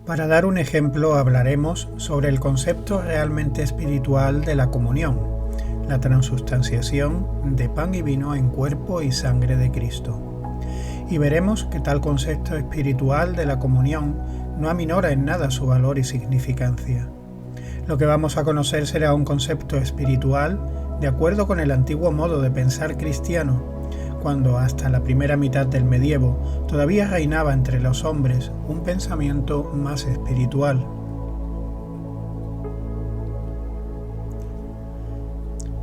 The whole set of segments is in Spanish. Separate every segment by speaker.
Speaker 1: Para dar un ejemplo, hablaremos sobre el concepto realmente espiritual de la comunión, la transubstanciación de pan y vino en cuerpo y sangre de Cristo. Y veremos que tal concepto espiritual de la comunión no aminora en nada su valor y significancia. Lo que vamos a conocer será un concepto espiritual de acuerdo con el antiguo modo de pensar cristiano, cuando hasta la primera mitad del medievo todavía reinaba entre los hombres un pensamiento más espiritual.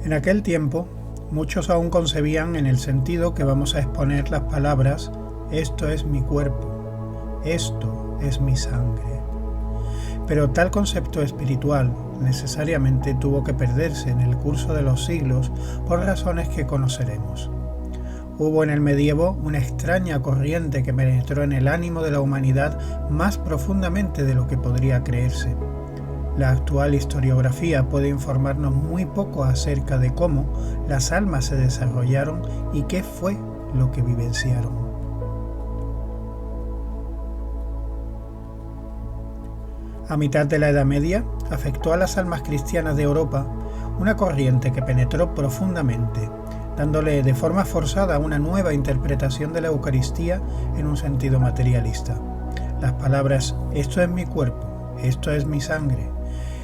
Speaker 1: En aquel tiempo, muchos aún concebían en el sentido que vamos a exponer las palabras «esto es mi cuerpo», «esto es mi sangre». Pero tal concepto espiritual necesariamente tuvo que perderse en el curso de los siglos por razones que conoceremos. Hubo en el medievo una extraña corriente que penetró en el ánimo de la humanidad más profundamente de lo que podría creerse. La actual historiografía puede informarnos muy poco acerca de cómo las almas se desarrollaron y qué fue lo que vivenciaron. A mitad de la Edad Media, afectó a las almas cristianas de Europa una corriente que penetró profundamente, dándole de forma forzada una nueva interpretación de la Eucaristía en un sentido materialista. Las palabras «esto es mi cuerpo», «esto es mi sangre»,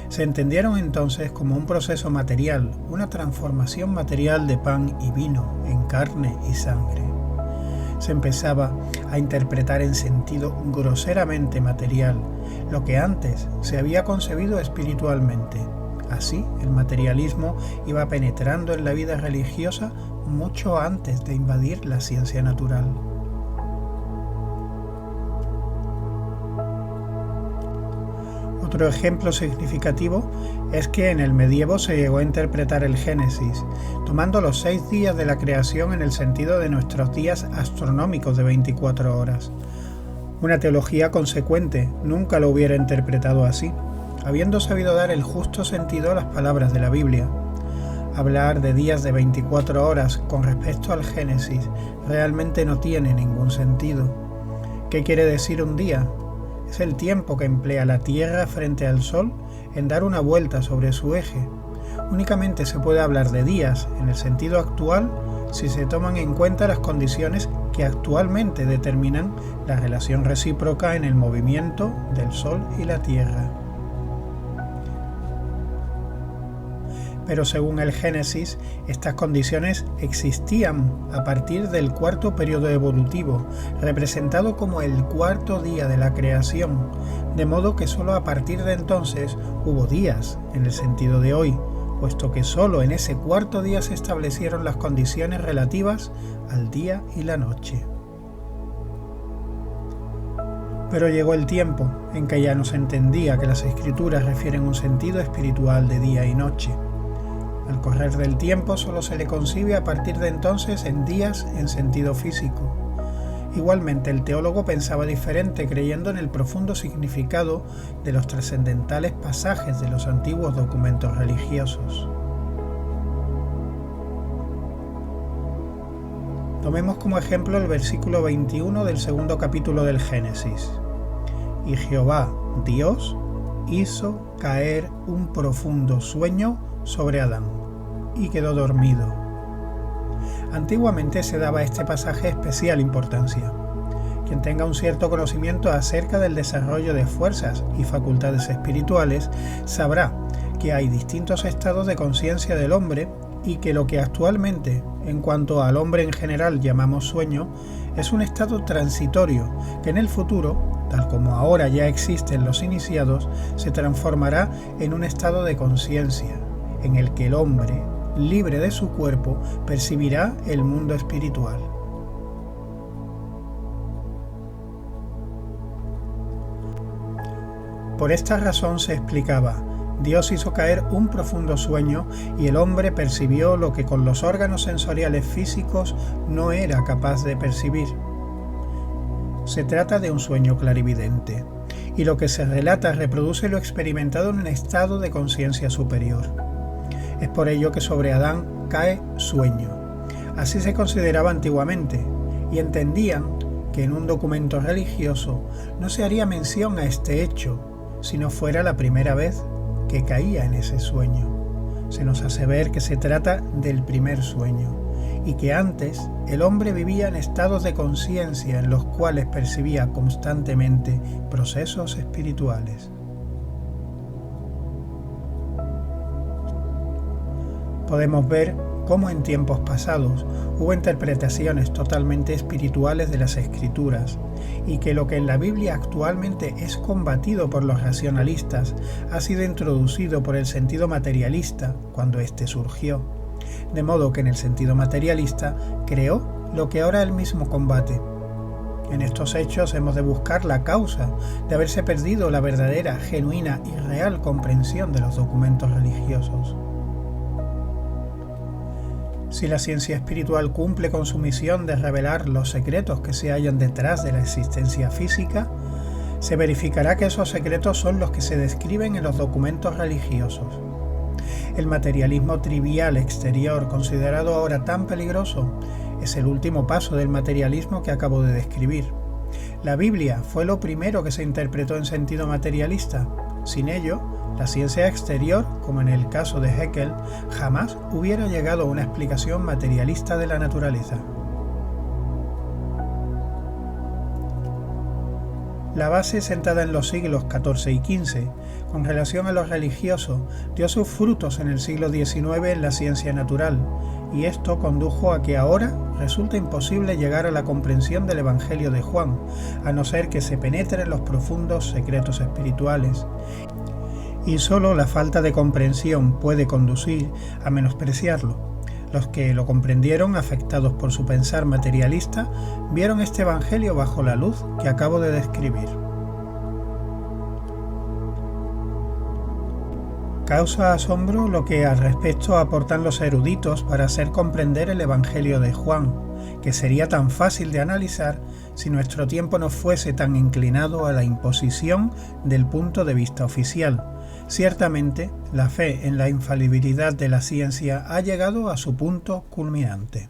Speaker 1: se entendieron entonces como un proceso material, una transformación material de pan y vino en carne y sangre. Se empezaba a interpretar en sentido groseramente material lo que antes se había concebido espiritualmente. Así, el materialismo iba penetrando en la vida religiosa mucho antes de invadir la ciencia natural. Otro ejemplo significativo es que en el medievo se llegó a interpretar el Génesis, tomando los 6 días de la creación en el sentido de nuestros días astronómicos de 24 horas. Una teología consecuente nunca lo hubiera interpretado así, habiendo sabido dar el justo sentido a las palabras de la Biblia. Hablar de días de 24 horas con respecto al Génesis realmente no tiene ningún sentido. ¿Qué quiere decir un día? Es el tiempo que emplea la Tierra frente al Sol en dar una vuelta sobre su eje. Únicamente se puede hablar de días en el sentido actual si se toman en cuenta las condiciones que actualmente determinan la relación recíproca en el movimiento del Sol y la Tierra. Pero según el Génesis, estas condiciones existían a partir del cuarto periodo evolutivo, representado como el cuarto día de la creación, de modo que solo a partir de entonces hubo días en el sentido de hoy, puesto que solo en ese cuarto día se establecieron las condiciones relativas al día y la noche. Pero llegó el tiempo en que ya no se entendía que las Escrituras refieren un sentido espiritual de día y noche. Al correr del tiempo solo se le concibe a partir de entonces en días en sentido físico. Igualmente el teólogo pensaba diferente, creyendo en el profundo significado de los trascendentales pasajes de los antiguos documentos religiosos. Tomemos como ejemplo el versículo 21 del segundo capítulo del Génesis. Y Jehová, Dios, hizo caer un profundo sueño sobre Adán, y quedó dormido. Antiguamente se daba a este pasaje especial importancia. Quien tenga un cierto conocimiento acerca del desarrollo de fuerzas y facultades espirituales sabrá que hay distintos estados de conciencia del hombre y que lo que actualmente, en cuanto al hombre en general llamamos sueño, es un estado transitorio que en el futuro, tal como ahora ya existen los iniciados, se transformará en un estado de conciencia, en el que el hombre, libre de su cuerpo, percibirá el mundo espiritual. Por esta razón se explicaba: Dios hizo caer un profundo sueño y el hombre percibió lo que con los órganos sensoriales físicos no era capaz de percibir. Se trata de un sueño clarividente, y lo que se relata reproduce lo experimentado en un estado de conciencia superior. Es por ello que sobre Adán cae sueño. Así se consideraba antiguamente, y entendían que en un documento religioso no se haría mención a este hecho si no fuera la primera vez que caía en ese sueño. Se nos hace ver que se trata del primer sueño y que antes el hombre vivía en estados de conciencia en los cuales percibía constantemente procesos espirituales. Podemos ver cómo en tiempos pasados hubo interpretaciones totalmente espirituales de las Escrituras y que lo que en la Biblia actualmente es combatido por los racionalistas ha sido introducido por el sentido materialista cuando éste surgió, de modo que en el sentido materialista creó lo que ahora él mismo combate. En estos hechos hemos de buscar la causa de haberse perdido la verdadera, genuina y real comprensión de los documentos religiosos. Si la ciencia espiritual cumple con su misión de revelar los secretos que se hallan detrás de la existencia física, se verificará que esos secretos son los que se describen en los documentos religiosos. El materialismo trivial exterior, considerado ahora tan peligroso, es el último paso del materialismo que acabo de describir. La Biblia fue lo primero que se interpretó en sentido materialista. Sin ello, la ciencia exterior, como en el caso de Haeckel, jamás hubiera llegado a una explicación materialista de la naturaleza. La base sentada en los siglos XIV y XV, con relación a lo religioso, dio sus frutos en el siglo XIX en la ciencia natural, y esto condujo a que ahora resulta imposible llegar a la comprensión del Evangelio de Juan, a no ser que se penetre en los profundos secretos espirituales. Y solo la falta de comprensión puede conducir a menospreciarlo. Los que lo comprendieron, afectados por su pensar materialista, vieron este evangelio bajo la luz que acabo de describir. Causa asombro lo que al respecto aportan los eruditos para hacer comprender el evangelio de Juan, que sería tan fácil de analizar si nuestro tiempo no fuese tan inclinado a la imposición del punto de vista oficial. Ciertamente, la fe en la infalibilidad de la ciencia ha llegado a su punto culminante.